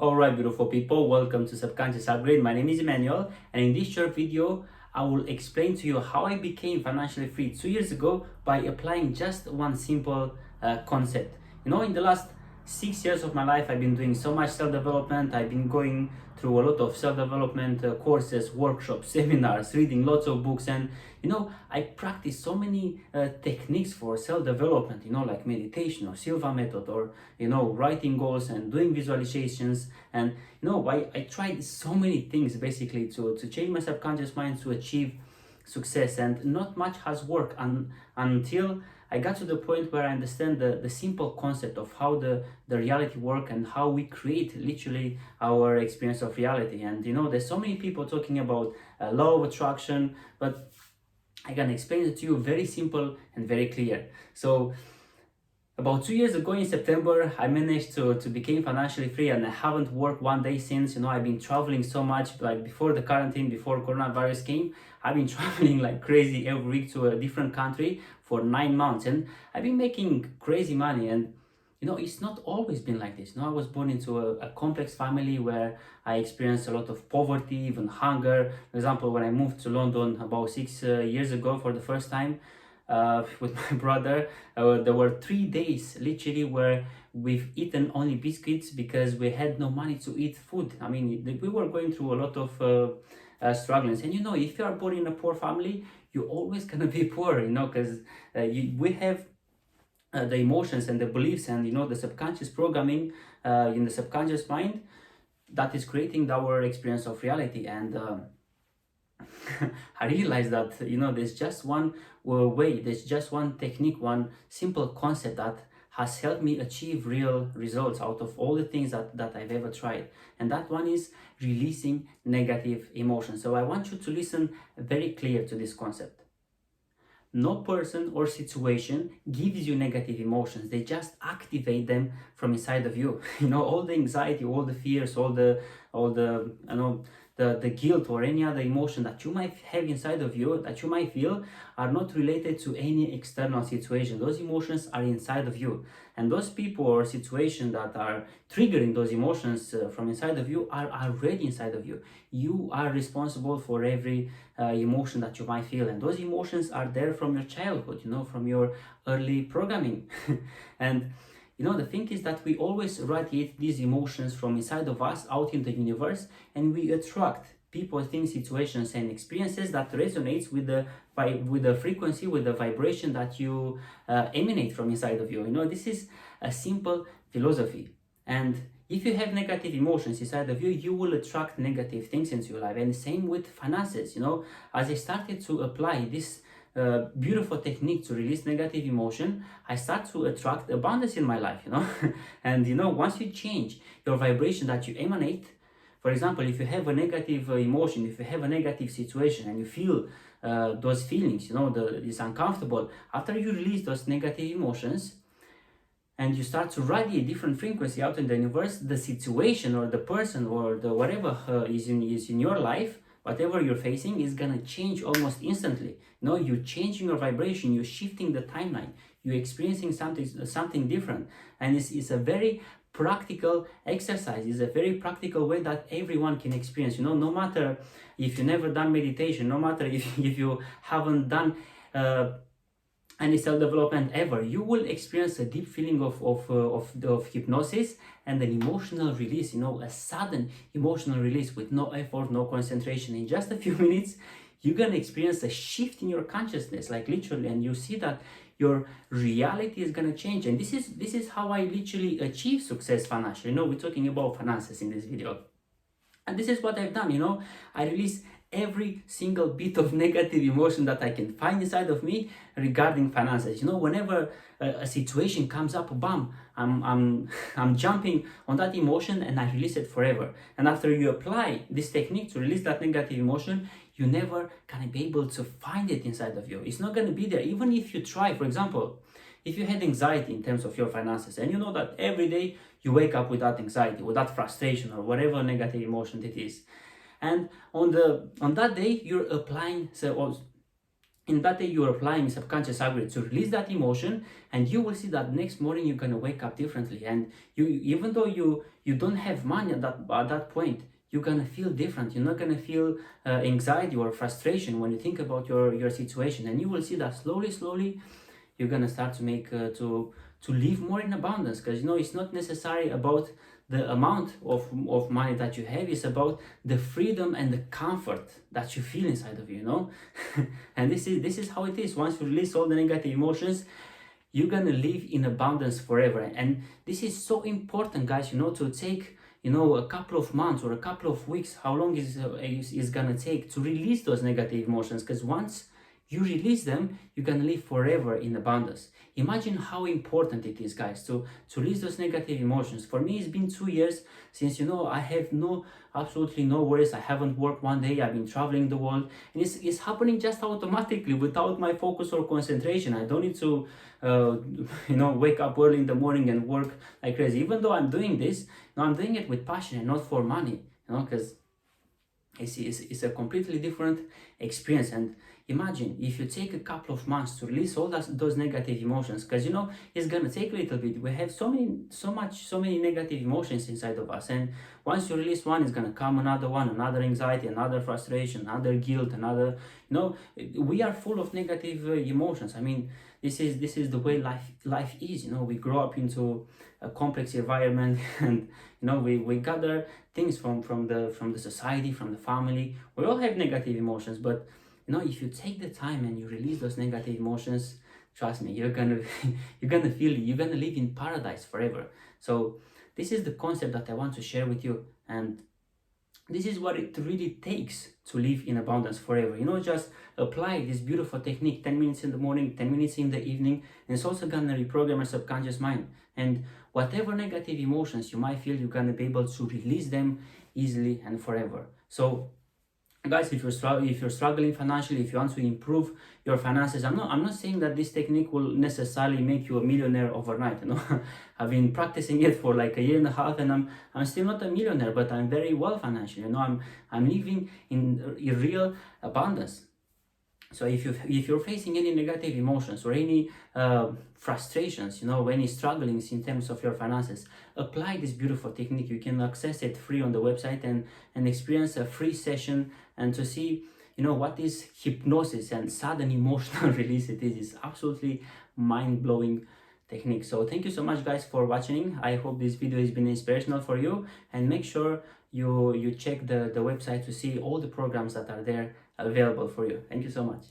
Alright, beautiful people, welcome to Subconscious Upgrade. My name is Emmanuel, and in this short video, I will explain to you how I became financially free 2 years ago by applying just one simple concept. In the last 6 years of my life, I've been doing so much self-development. I've been going through a lot of self-development courses, workshops, seminars, reading lots of books, and I practice so many techniques for self-development, like meditation or Silva method, or writing goals and doing visualizations. And I tried so many things basically to change my subconscious mind to achieve success, and not much has worked until I got to the point where I understand the simple concept of how the reality work and how we create literally our experience of reality. And there's so many people talking about law of attraction, but I can explain it to you very simple and very clear. So about 2 years ago in September, I managed to become financially free, and I haven't worked one day since. I've been traveling so much, like before the quarantine, before coronavirus came, I've been traveling like crazy every week to a different country for 9 months, and I've been making crazy money. And it's not always been like this. I was born into a complex family where I experienced a lot of poverty, even hunger. For example, when I moved to London about 6 years ago for the first time, with my brother, there were 3 days literally where we've eaten only biscuits because we had no money to eat food. I mean, we were going through a lot of struggles. And if you are born in a poor family, you're always gonna be poor, because we have the emotions and the beliefs and the subconscious programming in the subconscious mind that is creating our experience of reality. And I realized that there's just one way, there's just one technique, one simple concept that has helped me achieve real results out of all the things that I've ever tried. And that one is releasing negative emotions. So I want you to listen very clear to this concept. No person or situation gives you negative emotions. They just activate them from inside of you. All the anxiety, all the fears, all the the guilt or any other emotion that you might have inside of you, that you might feel, are not related to any external situation. Those emotions are inside of you. And those people or situations that are triggering those emotions from inside of you are already inside of you. You are responsible for every emotion that you might feel. And those emotions are there from your childhood, from your early programming. And the thing is that we always radiate these emotions from inside of us out in the universe, and we attract people, things, situations, and experiences that resonates with the frequency, with the vibration that you emanate from inside of you. This is a simple philosophy. And if you have negative emotions inside of you, you will attract negative things into your life. And the same with finances. As I started to apply this beautiful technique to release negative emotion, I start to attract abundance in my life, and once you change your vibration that you emanate, for example, if you have a negative emotion, if you have a negative situation and you feel those feelings, it's uncomfortable, after you release those negative emotions and you start to radiate different frequency out in the universe, the situation or the person or the whatever is in your life, whatever you're facing, is gonna change almost instantly. You're changing your vibration, you're shifting the timeline, you're experiencing something different. And it's a very practical exercise. It's a very practical way that everyone can experience. No matter if you never done meditation, no matter if you haven't done any self-development ever, you will experience a deep feeling of hypnosis and an emotional release, a sudden emotional release with no effort, no concentration. In just a few minutes, you're gonna experience a shift in your consciousness, like literally, and you see that your reality is gonna change. And this is how I literally achieve success financially. We're talking about finances in this video. And this is what I've done, I release every single bit of negative emotion that I can find inside of me regarding finances. Whenever a situation comes up, bam, I'm jumping on that emotion and I release it forever. And after you apply this technique to release that negative emotion, you're never gonna be able to find it inside of you. It's not gonna be there, even if you try. For example, if you had anxiety in terms of your finances, and you know that every day you wake up with that anxiety, with that frustration, or whatever negative emotion it is, and on that day you're applying, in that day you're applying subconscious algorithm to release that emotion, and you will see that next morning you're gonna wake up differently. And you, even though you don't have money at that point, you're gonna feel different. You're not gonna feel anxiety or frustration when you think about your situation, and you will see that slowly you're gonna start to make to live more in abundance. Because you know, it's not necessarily about the amount of money that you have, is about the freedom and the comfort that you feel inside of you, you know. And this is how it is. Once you release all the negative emotions, you're gonna live in abundance forever. And this is so important, guys, you know, to take, you know, a couple of months or a couple of weeks, how long is gonna take to release those negative emotions. Because once you release them, you're gonna live forever in abundance. Imagine how important it is, guys, to release those negative emotions. For me, it's been 2 years since, you know, I have absolutely no worries. I haven't worked one day. I've been traveling the world, and it's happening just automatically without my focus or concentration. I don't need to you know, wake up early in the morning and work like crazy. Even though I'm doing this, no, I'm doing it with passion and not for money, you know, because it's a completely different experience. And imagine if you take a couple of months to release all those negative emotions, because you know, it's gonna take a little bit. We have so many negative emotions inside of us, and once you release one, it's gonna come another one, another anxiety, another frustration, another guilt, another, you know, we are full of negative emotions. I mean, this is the way life is, you know. We grow up into a complex environment and you know, we gather things from the society, from the family. We all have negative emotions, but you know, if you take the time and you release those negative emotions, trust me, you're gonna you're gonna live in paradise forever. So this is the concept that I want to share with you, and this is what it really takes to live in abundance forever. You know, just apply this beautiful technique 10 minutes in the morning, 10 minutes in the evening, and it's also gonna reprogram your subconscious mind. And whatever negative emotions you might feel, you're gonna be able to release them easily and forever. So guys, if you're struggling financially, if you want to improve your finances, I'm not saying that this technique will necessarily make you a millionaire overnight, you know. I've been practicing it for like 1.5 years, and I'm still not a millionaire, but I'm very well financially, you know. I'm living in real abundance. So if you're facing any negative emotions or any frustrations, you know, any strugglings in terms of your finances, apply this beautiful technique. You can access it free on the website and experience a free session, and to see, you know, what is hypnosis and sudden emotional release it is. It's absolutely mind-blowing technique. So thank you so much, guys, for watching. I hope this video has been inspirational for you, and make sure you check the website to see all the programs that are there available for you. Thank you so much.